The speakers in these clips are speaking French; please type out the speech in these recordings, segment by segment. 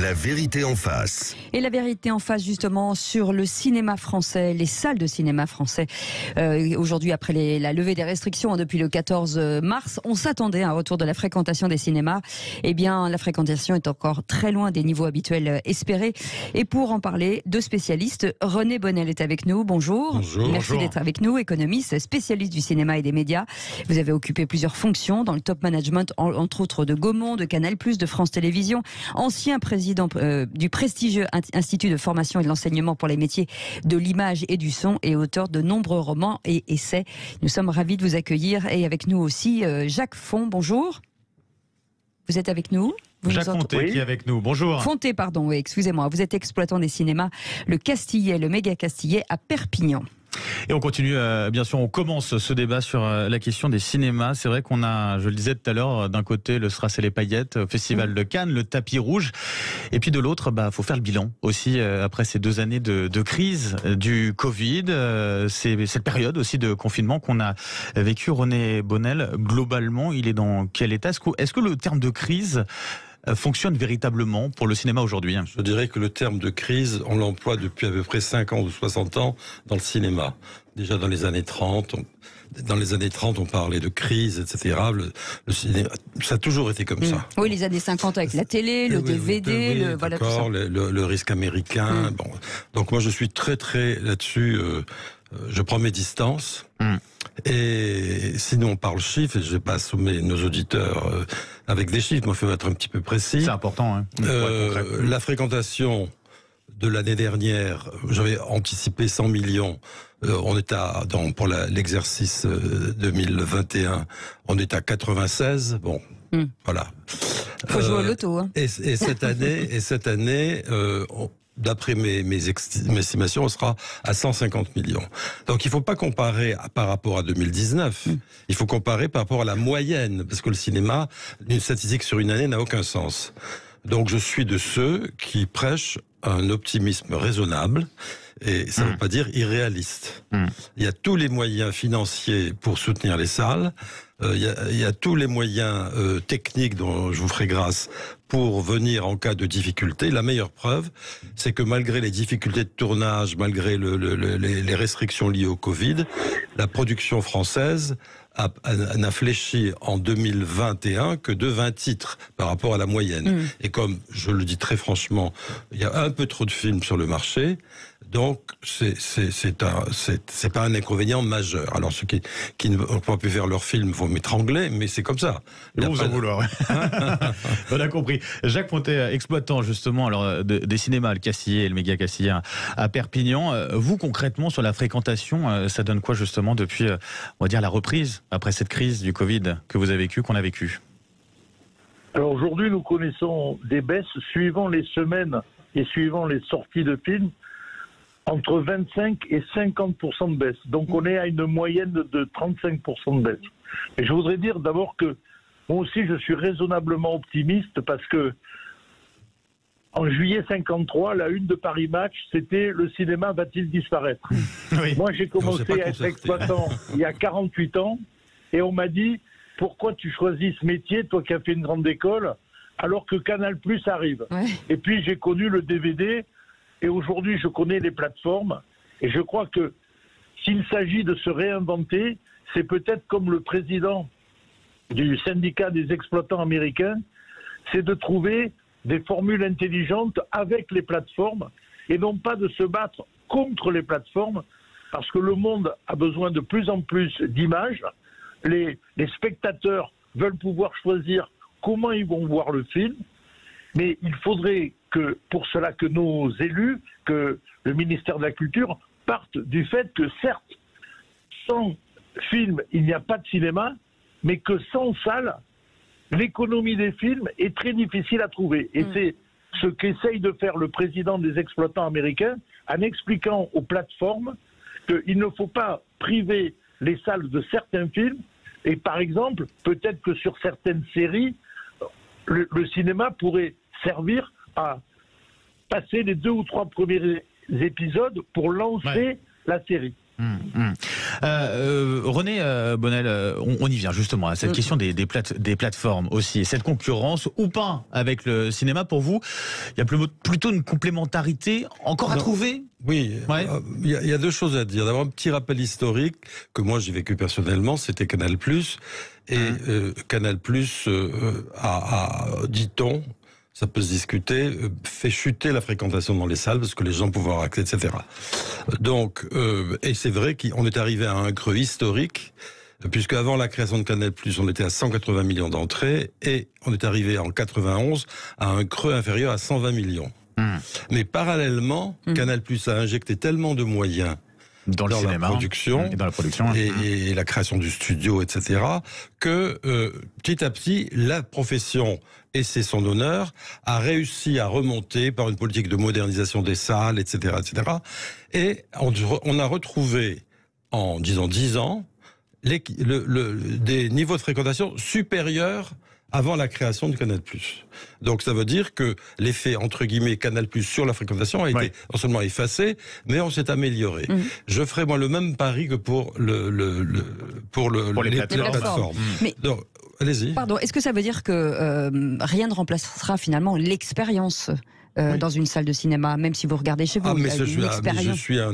La vérité en face. Et la vérité en face justement sur le cinéma français, les salles de cinéma français. Aujourd'hui, après la levée des restrictions depuis le 14 mars, on s'attendait à un retour de la fréquentation des cinémas. Eh bien, la fréquentation est encore très loin des niveaux habituels espérés. Et pour en parler, deux spécialistes, René Bonnel est avec nous. Bonjour. Bonjour. Merci d'être avec nous, économiste, spécialiste du cinéma et des médias. Vous avez occupé plusieurs fonctions dans le top management, entre autres de Gaumont, de Canal+, de France Télévisions, ancien président du prestigieux Institut de formation et de l'enseignement pour les métiers de l'image et du son et auteur de nombreux romans et essais. Nous sommes ravis de vous accueillir et avec nous aussi Jacques Font. Bonjour. Vous êtes avec nous? Jacques Fonté qui est avec nous. Bonjour. Fonté, pardon, oui, excusez-moi. Vous êtes exploitant des cinémas Le Castillet, le Méga Castillet à Perpignan. Et on continue, bien sûr, on commence ce débat sur la question des cinémas. C'est vrai qu'on a, je le disais tout à l'heure, d'un côté le Strass et les paillettes au Festival de Cannes, le tapis rouge, et puis de l'autre, faut faire le bilan aussi après ces 2 années de crise du Covid, cette période aussi de confinement qu'on a vécu. René Bonnel, globalement, il est dans quel état? Est-ce que le terme de crise fonctionne véritablement pour le cinéma aujourd'hui? Je dirais que le terme de crise, on l'emploie depuis à peu près 50 ou 60 ans dans le cinéma. Déjà dans les années 30, on parlait de crise, etc. Le cinéma, ça a toujours été comme ça. Oui, les années 50 avec la télé, le DVD, voilà tout ça. Le risque américain. Bon. Donc moi je suis très là-dessus, je prends mes distances. Et sinon on parle chiffres, et je ne vais pas assommer nos auditeurs avec des chiffres, mais il faut être un petit peu précis. C'est important, hein. La fréquentation de l'année dernière, j'avais anticipé 100 millions. On est pour l'exercice 2021, on est à 96. Bon, voilà. Faut jouer au loto. Hein. Et cette année, d'après mes estimations, on sera à 150 millions. Donc il ne faut pas comparer par rapport à 2019, il faut comparer par rapport à la moyenne, parce que le cinéma, une statistique sur une année n'a aucun sens. Donc je suis de ceux qui prêchent un optimisme raisonnable, et ça ne veut pas dire irréaliste. Il y a tous les moyens financiers pour soutenir les salles, il y a tous les moyens techniques dont je vous ferai grâce pour venir en cas de difficulté. La meilleure preuve, c'est que malgré les difficultés de tournage, malgré les restrictions liées au Covid, la production française n'a fléchi en 2021 que de 20 titres par rapport à la moyenne. Et comme je le dis très franchement, il y a un peu trop de films sur le marché, donc c'est pas un inconvénient majeur. Alors ceux qui n'ont pas pu faire leur film vont m'étrangler, mais c'est comme ça. Vous en vouloir. On a compris. Jacques Fonté, exploitant justement des cinémas, le Castillet et le Méga Castillet à Perpignan. Vous concrètement sur la fréquentation, ça donne quoi justement depuis, on va dire, la reprise après cette crise du Covid que vous avez vécue, qu'on a vécue? Alors aujourd'hui, nous connaissons des baisses suivant les semaines et suivant les sorties de films, entre 25 et 50% de baisse. Donc on est à une moyenne de 35% de baisse. Et je voudrais dire d'abord que moi aussi je suis raisonnablement optimiste parce que en juillet 53, la une de Paris Match, c'était « Le cinéma va-t-il disparaître ?» Oui. Moi j'ai commencé à être exploitant il y a 48 ans et on m'a dit « Pourquoi tu choisis ce métier, toi qui as fait une grande école, alors que Canal+ arrive ?» Et puis j'ai connu le DVD. Et aujourd'hui, je connais les plateformes, et je crois que s'il s'agit de se réinventer, c'est peut-être comme le président du syndicat des exploitants américains, c'est de trouver des formules intelligentes avec les plateformes, et non pas de se battre contre les plateformes, parce que le monde a besoin de plus en plus d'images. Les spectateurs veulent pouvoir choisir comment ils vont voir le film, mais il faudrait que, pour cela, que nos élus, que le ministère de la Culture partent du fait que, certes, sans film, il n'y a pas de cinéma, mais que sans salle, l'économie des films est très difficile à trouver. Et c'est ce qu'essaye de faire le président des exploitants américains en expliquant aux plateformes qu'il ne faut pas priver les salles de certains films. Et par exemple, peut-être que sur certaines séries, le cinéma pourrait servir à passer les 2 ou 3 premiers épisodes pour lancer la série. René Bonnel, on y vient justement à cette question des plateformes aussi, cette concurrence ou pas avec le cinéma. Pour vous, il y a plutôt une complémentarité encore à trouver? Oui, ouais. Il y a deux choses à dire. D'abord, un petit rappel historique que moi j'ai vécu personnellement, c'était Canal+. Et Canal+, dit-on, ça peut se discuter, fait chuter la fréquentation dans les salles parce que les gens pouvaient avoir accès, etc. Donc, et c'est vrai qu'on est arrivé à un creux historique, puisque avant la création de Canal+, on était à 180 millions d'entrées, et on est arrivé en 91 à un creux inférieur à 120 millions. Mais parallèlement, Canal+ a injecté tellement de moyens dans le cinéma, et la création du studio, etc., que petit à petit, la profession, et c'est son honneur, a réussi à remonter par une politique de modernisation des salles, etc., etc. Et on a retrouvé, en 10 ans, des niveaux de fréquentation supérieurs avant la création du Canal+. Donc ça veut dire que l'effet, entre guillemets, Canal+ sur la fréquentation a été non seulement effacé, mais on s'est amélioré. Je ferai moi le même pari que pour les plateformes. Mais donc, allez-y. Pardon, est-ce que ça veut dire que rien ne remplacera finalement l'expérience dans une salle de cinéma, même si vous regardez chez vous? Je suis un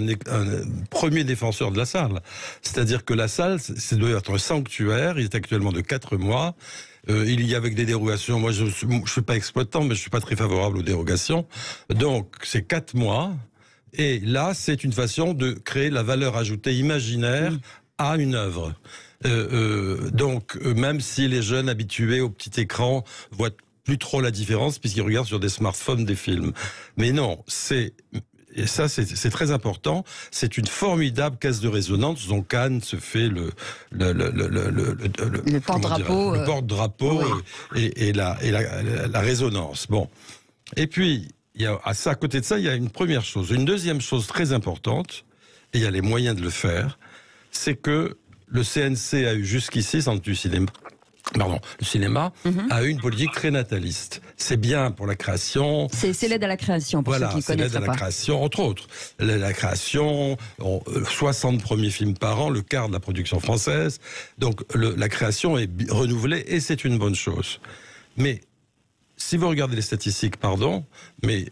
premier défenseur de la salle. C'est-à-dire que la salle, c'est doit être un sanctuaire. Il est actuellement de 4 mois. Il y a avec des dérogations. Moi, je suis pas exploitant, mais je suis pas très favorable aux dérogations. Donc, c'est 4 mois. Et là, c'est une façon de créer la valeur ajoutée imaginaire à une œuvre. Donc, même si les jeunes habitués au petit écran voient plus trop la différence, puisqu'ils regardent sur des smartphones des films. Mais non, et ça, c'est très important. C'est une formidable caisse de résonance dont Cannes se fait le porte-drapeau et la résonance. Bon. Et puis, à côté de ça, il y a une première chose. Une deuxième chose très importante, et il y a les moyens de le faire, c'est que le CNC a eu jusqu'ici, Centre du cinéma, le cinéma a eu une politique très nataliste. C'est bien pour la création. C'est l'aide à la création, pour ceux qui connaissent pas. C'est l'aide à la création, entre autres. La création, 60 premiers films par an, le quart de la production française. Donc la création est renouvelée et c'est une bonne chose. Mais si vous regardez les statistiques, mais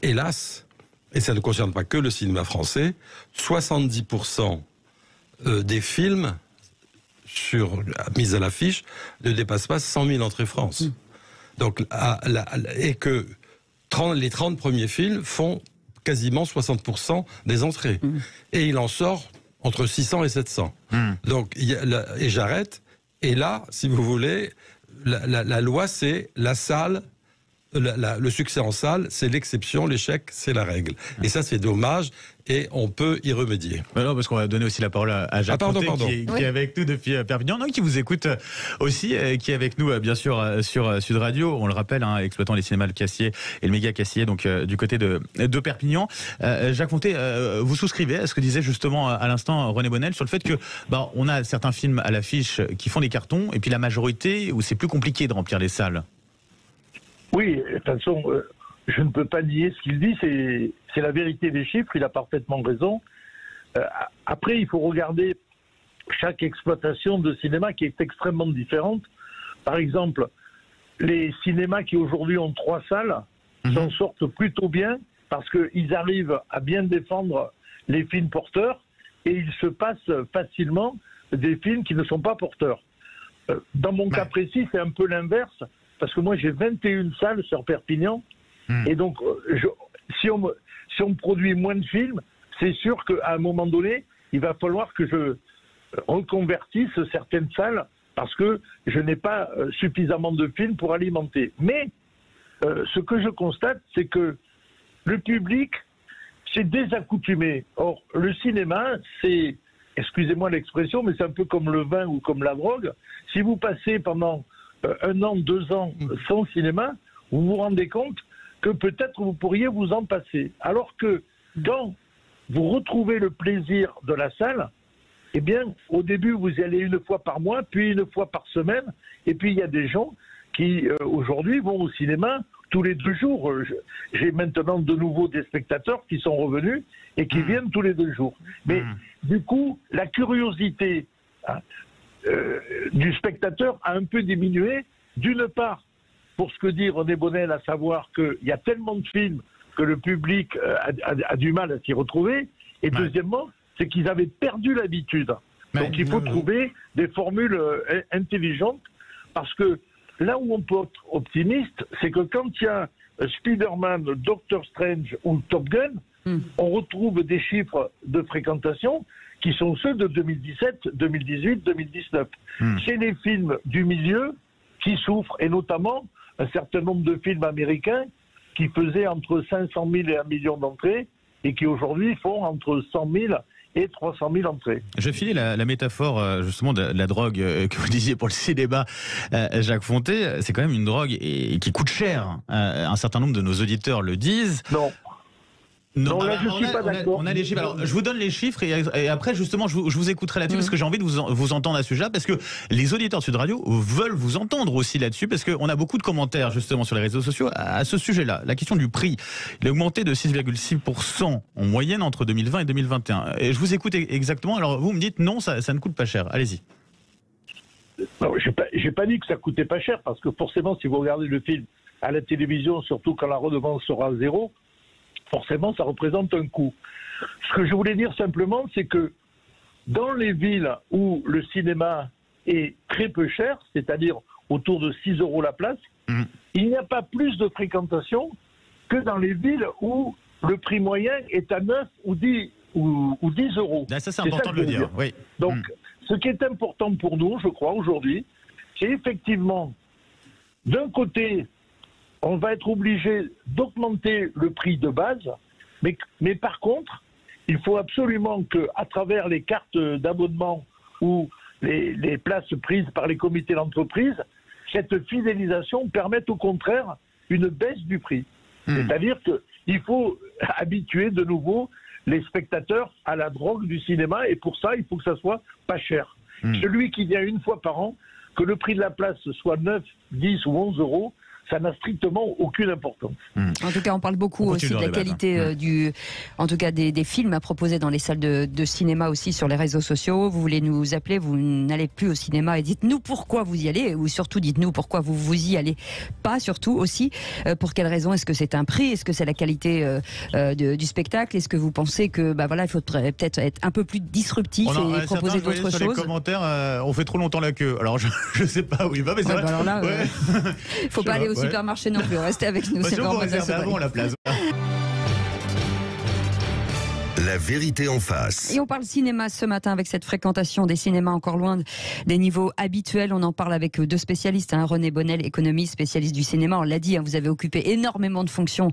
hélas, et ça ne concerne pas que le cinéma français, 70% des films mise à l'affiche ne dépasse pas 100 000 entrées France. Donc, et que les 30 premiers films font quasiment 60% des entrées. Et il en sort entre 600 et 700. Donc, et j'arrête. Et là, si vous voulez, la loi, c'est la salle. Le succès en salle, c'est l'exception, l'échec, c'est la règle. Et ça, c'est dommage, et on peut y remédier. Non, parce qu'on va donner aussi la parole à Jacques Conté, qui est avec nous depuis Perpignan, qui vous écoute aussi, qui est avec nous, bien sûr, sur Sud Radio. On le rappelle, exploitant les cinémas Le Cassier et le Méga Cassier, donc du côté de Perpignan. Jacques Conté, vous souscrivez à ce que disait justement à l'instant René Bonnel sur le fait que on a certains films à l'affiche qui font des cartons, et puis la majorité où c'est plus compliqué de remplir les salles. Oui, de toute façon, je ne peux pas nier ce qu'il dit, c'est la vérité des chiffres, il a parfaitement raison. Après, il faut regarder chaque exploitation de cinéma qui est extrêmement différente. Par exemple, les cinémas qui aujourd'hui ont 3 salles s'en sortent plutôt bien parce qu'ils arrivent à bien défendre les films porteurs et ils se passent facilement des films qui ne sont pas porteurs. Dans mon cas précis, c'est un peu l'inverse. Parce que moi, j'ai 21 salles sur Perpignan. Et donc, si on produit moins de films, c'est sûr qu'à un moment donné, il va falloir que je reconvertisse certaines salles parce que je n'ai pas suffisamment de films pour alimenter. Mais ce que je constate, c'est que le public s'est désaccoutumé. Or, le cinéma, c'est, excusez-moi l'expression, mais c'est un peu comme le vin ou comme la drogue. Si vous passez pendant 1 an, 2 ans sans cinéma, vous vous rendez compte que peut-être vous pourriez vous en passer. Alors que quand vous retrouvez le plaisir de la salle, eh bien, au début, vous y allez 1 fois par mois, puis 1 fois par semaine, et puis il y a des gens qui, aujourd'hui, vont au cinéma tous les 2 jours. J'ai maintenant de nouveau des spectateurs qui sont revenus et qui viennent tous les 2 jours. Mais du coup, la curiosité du spectateur a un peu diminué. D'une part, pour ce que dit René Bonnel, à savoir qu'il y a tellement de films que le public a du mal à s'y retrouver. Et deuxièmement, c'est qu'ils avaient perdu l'habitude. Donc il faut trouver des formules intelligentes, parce que là où on peut être optimiste, c'est que quand il y a Spider-Man, Doctor Strange ou Top Gun, on retrouve des chiffres de fréquentation qui sont ceux de 2017, 2018, 2019. C'est les films du milieu qui souffrent, et notamment un certain nombre de films américains qui faisaient entre 500 000 et 1 million d'entrées, et qui aujourd'hui font entre 100 000 et 300 000 entrées. Je vais filer la métaphore justement de la drogue que vous disiez pour le cinéma, Jacques Fonté. C'est quand même une drogue et qui coûte cher. Un certain nombre de nos auditeurs le disent. Non, là, je ne suis pas d'accord. On a les chiffres. Alors, je vous donne les chiffres et après, justement, je vous écouterai là-dessus parce que j'ai envie de vous entendre à ce sujet-là, parce que les auditeurs de Sud Radio veulent vous entendre aussi là-dessus, parce qu'on a beaucoup de commentaires justement sur les réseaux sociaux à ce sujet-là. La question du prix, il a augmenté de 6,6% en moyenne entre 2020 et 2021. Et je vous écoute exactement. Alors, vous me dites non, ça ne coûte pas cher. Allez-y. Non, j'ai pas dit que ça coûtait pas cher, parce que forcément, si vous regardez le film à la télévision, surtout quand la redevance sera à 0, forcément, ça représente un coût. Ce que je voulais dire simplement, c'est que dans les villes où le cinéma est très peu cher, c'est-à-dire autour de 6 € la place, il n'y a pas plus de fréquentation que dans les villes où le prix moyen est à 9 ou 10 €. Là, ça, c'est important de le dire. Oui. Donc, ce qui est important pour nous, je crois, aujourd'hui, c'est effectivement, d'un côté, on va être obligé d'augmenter le prix de base, mais par contre, il faut absolument qu'à travers les cartes d'abonnement ou les places prises par les comités d'entreprise, cette fidélisation permette au contraire une baisse du prix. C'est-à-dire qu'il faut habituer de nouveau les spectateurs à la drogue du cinéma, et pour ça, il faut que ça soit pas cher. Celui qui vient une fois par an, que le prix de la place soit 9, 10 ou 11 €, ça n'a strictement aucune importance. En tout cas, on parle beaucoup aussi de la qualité en tout cas des films à proposer dans les salles de cinéma, aussi sur les réseaux sociaux. Vous voulez nous appeler, vous n'allez plus au cinéma, et dites-nous pourquoi vous y allez, ou surtout dites-nous pourquoi vous y allez pas, surtout aussi pour quelles raisons. Est-ce que c'est un prix, est-ce que c'est la qualité du spectacle, est-ce que vous pensez que il faudrait peut-être être un peu plus disruptif et proposer d'autres choses. Sur les commentaires, on fait trop longtemps la queue. Alors je sais pas où il va, mais c'est vrai. Alors là, faut pas aller au supermarché non plus. Restez avec nous. C'est bon, réserver avant la place. La vérité en face. Et on parle cinéma ce matin avec cette fréquentation des cinémas encore loin des niveaux habituels. On en parle avec 2 spécialistes. René Bonnel, économiste, spécialiste du cinéma. On l'a dit, vous avez occupé énormément de fonctions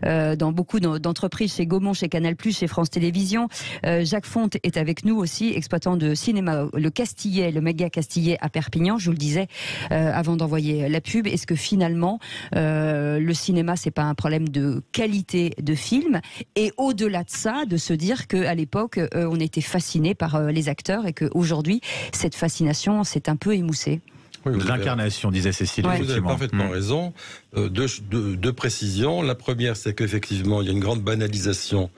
dans beaucoup d'entreprises, chez Gaumont, chez Canal+, chez France Télévisions. Jacques Fonte est avec nous aussi, exploitant de cinéma, le Castillet, le méga Castillet à Perpignan. Je vous le disais avant d'envoyer la pub. Est-ce que finalement, le cinéma, c'est pas un problème de qualité de film, et au-delà de ça, de se dire qu'à l'époque, on était fasciné par les acteurs, et qu'aujourd'hui, cette fascination s'est un peu émoussée? Oui, l'incarnation, disait Cécile. Vous avez parfaitement raison. Deux précisions. La première, c'est qu'effectivement, il y a une grande banalisation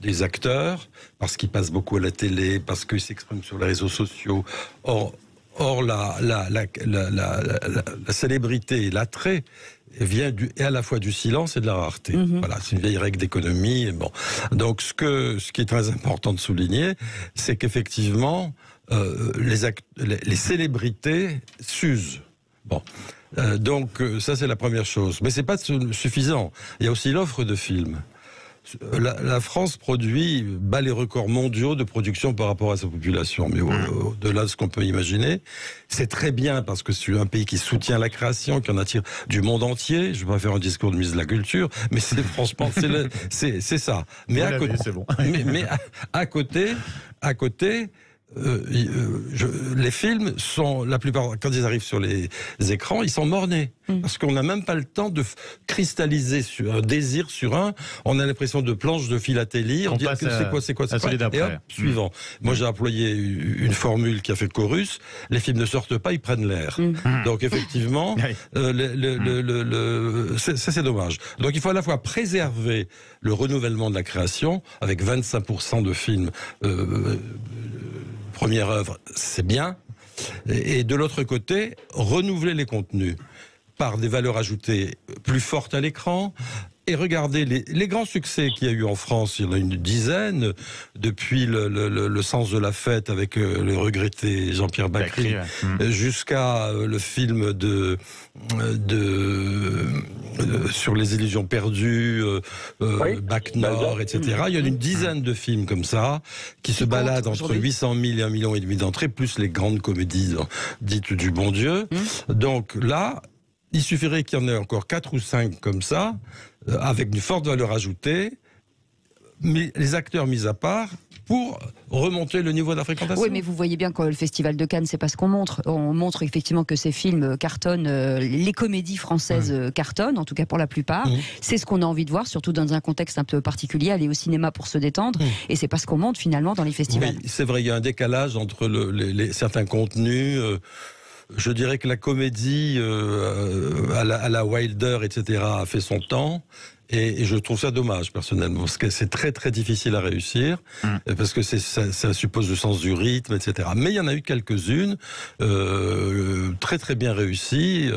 des acteurs, parce qu'ils passent beaucoup à la télé, parce qu'ils s'expriment sur les réseaux sociaux. Or la célébrité et l'attrait vient à la fois du silence et de la rareté. Voilà, c'est une vieille règle d'économie. Bon. Donc ce qui est très important de souligner, c'est qu'effectivement, les célébrités s'usent. Bon. Donc ça, c'est la première chose. Mais c'est pas suffisant. Il y a aussi l'offre de films. La France bat les records mondiaux de production par rapport à sa population, mais au-delà de ce qu'on peut imaginer. C'est très bien, parce que c'est un pays qui soutient la création, qui en attire du monde entier. Je ne vais pas faire un discours de ministre de la Culture, mais c'est franchement, c'est ça. Mais à côté, les films sont, la plupart, quand ils arrivent sur les écrans, ils sont mornés. Parce qu'on n'a même pas le temps de cristalliser sur un désir sur un. On a l'impression de planche de philatélie. On dit c'est quoi. Et hop, suivant. Moi, j'ai employé une formule qui a fait chorus. Les films ne sortent pas, ils prennent l'air. Donc, effectivement, c'est dommage. Donc, il faut à la fois préserver le renouvellement de la création, avec 25% de films première œuvre, c'est bien. Et de l'autre côté, renouveler les contenus par des valeurs ajoutées plus fortes à l'écran. Et regardez les grands succès qu'il y a eu en France, il y en a une dizaine, depuis le sens de la fête avec le regretté Jean-Pierre Bacri, jusqu'à le film sur les illusions perdues, Bac Nord, etc. Il y a une dizaine de films comme ça, qui se baladent entre 800 000 et 1,5 million d'entrées, plus les grandes comédies dites du bon Dieu. Donc là, il suffirait qu'il y en ait encore 4 ou 5 comme ça, avec une forte valeur ajoutée, mais les acteurs mis à part, pour remonter le niveau de la fréquentation. Oui, mais vous voyez bien que le Festival de Cannes, c'est pas ce qu'on montre. On montre effectivement que ces films cartonnent, les comédies françaises cartonnent, en tout cas pour la plupart. C'est ce qu'on a envie de voir, surtout dans un contexte un peu particulier, aller au cinéma pour se détendre, et c'est pas ce qu'on montre finalement dans les festivals. Oui, c'est vrai, il y a un décalage entre certains contenus. Je dirais que la comédie à la Wilder, etc., a fait son temps. Et je trouve ça dommage, personnellement, parce que c'est très très difficile à réussir, parce que ça suppose le sens du rythme, etc. Mais il y en a eu quelques-unes très très bien réussies.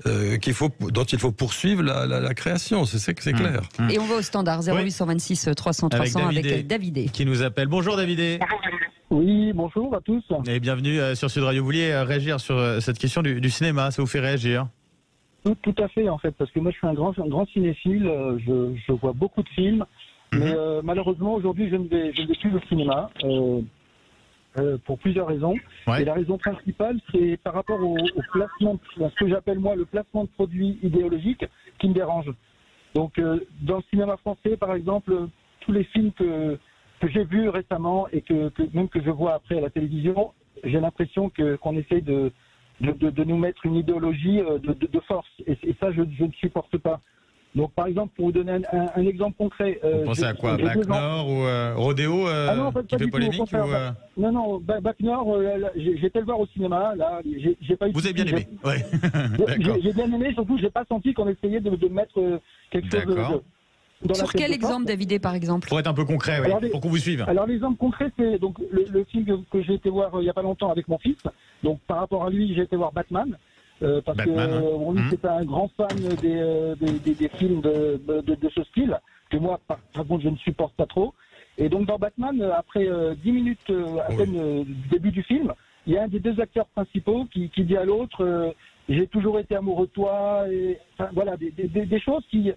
Dont il faut poursuivre la création, c'est clair. Et on va au standard 0826 300 300 avec Davidé qui nous appelle. Bonjour Davidé. Oui, bonjour à tous. Et bienvenue sur Sud Radio. Vous vouliez réagir sur cette question du cinéma, ça vous fait réagir? Tout à fait, en fait, parce que moi je suis un grand cinéphile, je vois beaucoup de films, mais malheureusement aujourd'hui je ne vais plus au cinéma pour plusieurs raisons. Et la raison principale, c'est par rapport au placement, à ce que j'appelle moi le placement de produits idéologiques qui me dérange. Donc dans le cinéma français, par exemple, tous les films que j'ai vus récemment et que même que je vois après à la télévision, j'ai l'impression qu'on essaye de nous mettre une idéologie de force. Et ça, je ne supporte pas. Donc, par exemple, pour vous donner un exemple concret... vous pensez à quoi, Bac Nord ou Rodéo qui fait polémique Non, Bac Nord, j'ai été le voir au cinéma. Là, j'ai pas eu. Vous avez bien aimé? Ouais. J'ai bien aimé, surtout, j'ai pas senti qu'on essayait de mettre quelque chose... Sur quel exemple, Davidé, par exemple? Pour être un peu concret, pour qu'on vous suive. Alors, l'exemple concret, c'est donc le film que j'ai été voir il n'y a pas longtemps avec mon fils. Donc, par rapport à lui, j'ai été voir Batman. Parce que lui, c'est un grand fan des films de ce style, que moi, par contre, je ne supporte pas trop. Et donc, dans Batman, après 10 minutes à peine du début du film, il y a un des deux acteurs principaux qui dit à l'autre j'ai toujours été amoureux de toi. Et, enfin, voilà, des choses qui...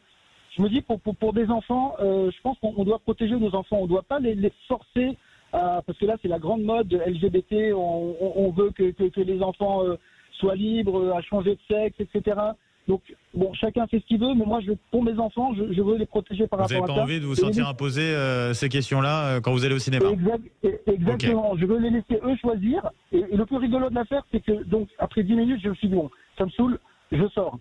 Je me dis, pour des enfants, je pense qu'on doit protéger nos enfants. On ne doit pas les forcer, parce que là, c'est la grande mode LGBT. On veut que les enfants soient libres, à changer de sexe, etc. Donc, bon, chacun fait ce qu'il veut, mais moi, pour mes enfants, je veux les protéger par rapport à ça. Vous n'avez pas envie de vous sentir imposer ces questions-là quand vous allez au cinéma? Exactement. Okay. Je veux les laisser eux choisir. Et le plus rigolo de l'affaire, c'est que, donc, après 10 minutes, je me suis dit, bon, ça me saoule, je sors.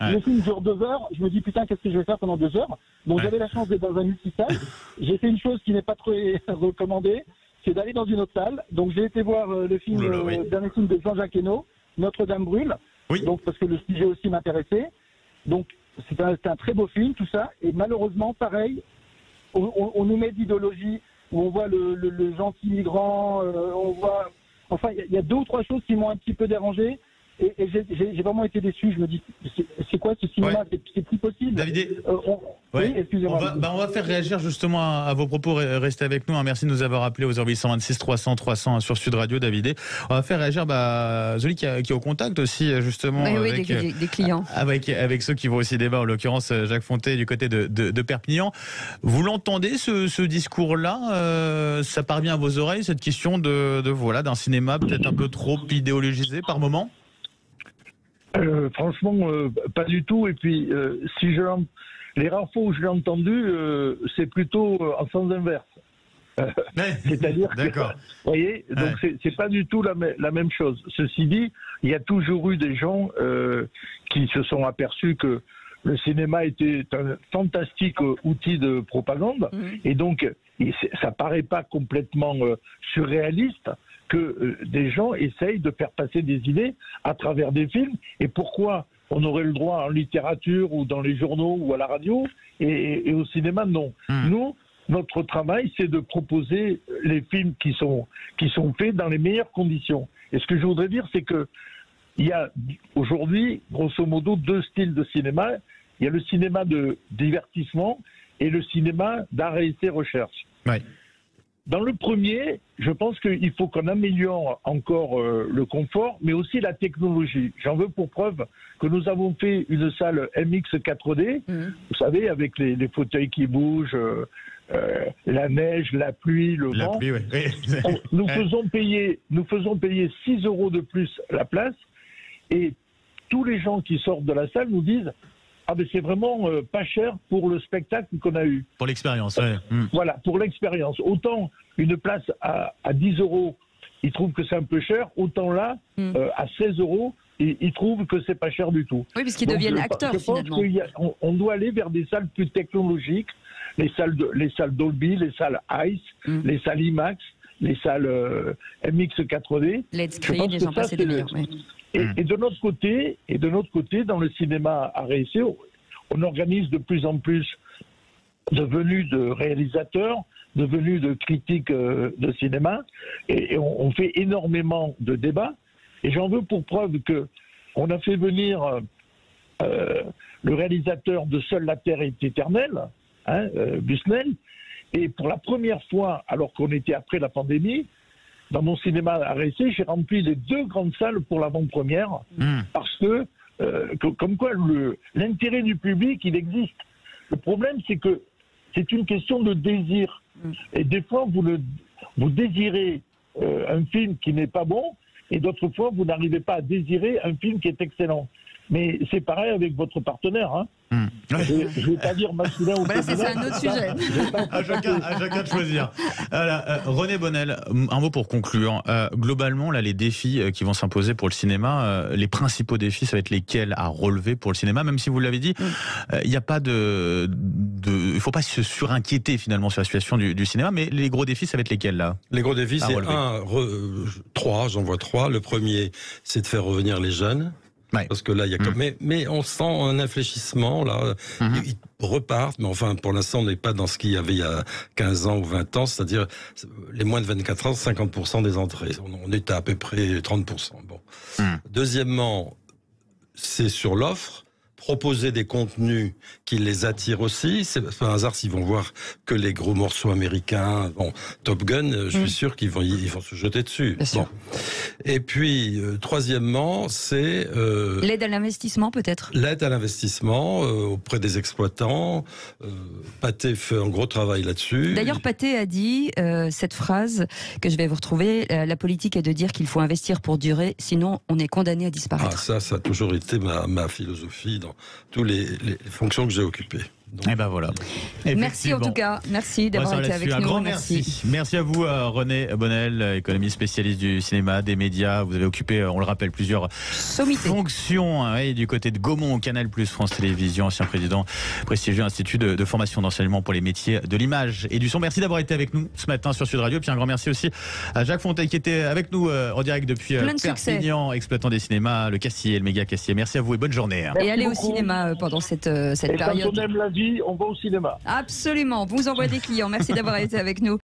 Le film dure 2 heures, je me dis putain qu'est-ce que je vais faire pendant 2 heures. Donc j'avais la chance d'être dans un multisalle. J'ai fait une chose qui n'est pas très recommandée, c'est d'aller dans une autre salle. Donc j'ai été voir le film, dernier film de Jean-Jacques Heno, Notre-Dame brûle. Donc parce que le sujet aussi m'intéressait. Donc c'est un très beau film tout ça. Et malheureusement pareil, on nous met d'idéologie où on voit le gentil migrant, on voit. Enfin il y a 2 ou 3 choses qui m'ont un petit peu dérangé. Et j'ai vraiment été déçu. Je me dis, c'est quoi ce cinéma? C'est plus possible. Davidé, oui, excusez-moi. On va faire réagir justement à vos propos. Restez avec nous. Merci de nous avoir appelés au 0826 300 300 sur Sud Radio, Davidé. On va faire réagir celui qui est au contact aussi, justement, avec des clients. Avec ceux qui vont au cinéma, en l'occurrence Jacques Fonté du côté de Perpignan. Vous l'entendez, ce discours-là? Ça parvient à vos oreilles, cette question d'un cinéma peut-être un peu trop idéologisé par moment? Franchement, pas du tout. Et puis, les rares fois où je l'ai entendu, c'est plutôt en sens inverse. C'est-à-dire que, vous voyez, donc c'est pas du tout la même chose. Ceci dit, il y a toujours eu des gens qui se sont aperçus que le cinéma était un fantastique outil de propagande, et donc ça paraît pas complètement surréaliste que des gens essayent de faire passer des idées à travers des films. Et pourquoi on aurait le droit en littérature ou dans les journaux ou à la radio et au cinéma, non. Nous, notre travail, c'est de proposer les films qui sont faits dans les meilleures conditions. Et ce que je voudrais dire, c'est que il y a aujourd'hui, grosso modo, 2 styles de cinéma. Il y a le cinéma de divertissement et le cinéma d'art et essai recherche. Ouais. Dans le premier, je pense qu'il faut qu'on améliore encore le confort, mais aussi la technologie. J'en veux pour preuve que nous avons fait une salle MX 4D, vous savez, avec les fauteuils qui bougent, la neige, la pluie, le vent. Pluie, oui. Nous faisons payer 6 € de plus la place, et tous les gens qui sortent de la salle nous disent: ah ben c'est vraiment pas cher pour le spectacle qu'on a eu. Pour l'expérience, oui. Voilà, pour l'expérience. Autant une place à 10 €, ils trouvent que c'est un peu cher, autant là, à 16 €, ils trouvent que c'est pas cher du tout. Oui, parce qu'ils deviennent acteurs, finalement. Je pense qu'on doit aller vers des salles plus technologiques, les salles Dolby, les salles ICE, les salles IMAX, les salles MX 4D. Let's Screen, des gens passés de meilleurs. Et de notre côté, dans le cinéma à réessayer, on organise de plus en plus de venues de réalisateurs, de venues de critiques de cinéma, et on fait énormément de débats. Et j'en veux pour preuve que on a fait venir le réalisateur de Seule la Terre est éternelle, Busnel, et pour la première fois, alors qu'on était après la pandémie, dans mon cinéma à Récé, j'ai rempli les 2 grandes salles pour l'avant-première, parce que, comme quoi, l'intérêt du public, il existe. Le problème, c'est que c'est une question de désir. Et des fois, vous désirez un film qui n'est pas bon, et d'autres fois, vous n'arrivez pas à désirer un film qui est excellent. Mais c'est pareil avec votre partenaire. Je ne vais pas dire masculin ou féminin. C'est un autre sujet. À chacun de choisir. René Bonnel, un mot pour conclure. Globalement, là, les défis qui vont s'imposer pour le cinéma, les principaux défis, ça va être lesquels à relever pour le cinéma, même si vous l'avez dit, il n'y a pas il faut pas se surinquiéter finalement sur la situation du cinéma, mais les gros défis, ça va être lesquels là? Les gros défis, c'est j'en vois 3. Le premier, c'est de faire revenir les jeunes. Ouais. Parce que là, il y a mais on sent un infléchissement, là. Ils repartent, mais enfin, pour l'instant, on n'est pas dans ce qu'il y avait il y a 15 ans ou 20 ans, c'est-à-dire les moins de 24 ans, 50% des entrées. On est à peu près 30%. Bon. Deuxièmement, c'est sur l'offre. Proposer des contenus qui les attirent aussi. C'est pas un hasard s'ils vont voir que les gros morceaux américains. Bon, Top Gun, je suis sûr qu'ils vont se jeter dessus. Bon. Et puis, troisièmement, c'est... l'aide à l'investissement, peut-être? L'aide à l'investissement auprès des exploitants. Pathé fait un gros travail là-dessus. D'ailleurs, Pathé a dit cette phrase que je vais vous retrouver. La politique est de dire qu'il faut investir pour durer, sinon on est condamné à disparaître. Ah, ça a toujours été ma philosophie dans toutes les fonctions que j'ai occupées. Et ben voilà. Merci en tout cas, merci d'avoir été avec nous. Un grand merci. Merci à vous René Bonnel, économiste spécialiste du cinéma, des médias. Vous avez occupé, on le rappelle, plusieurs fonctions du côté de Gaumont, Canal+, France Télévisions, ancien président prestigieux institut de formation d'enseignement pour les métiers de l'image et du son. Merci d'avoir été avec nous ce matin sur Sud Radio. Puis un grand merci aussi à Jacques Fontaine qui était avec nous en direct depuis Perpignan, exploitant des cinémas, le Cassier, le méga Cassier. Merci à vous et bonne journée. Et allez au cinéma pendant cette période. On va au cinéma. Absolument, vous envoyez des clients. Merci d'avoir été avec nous.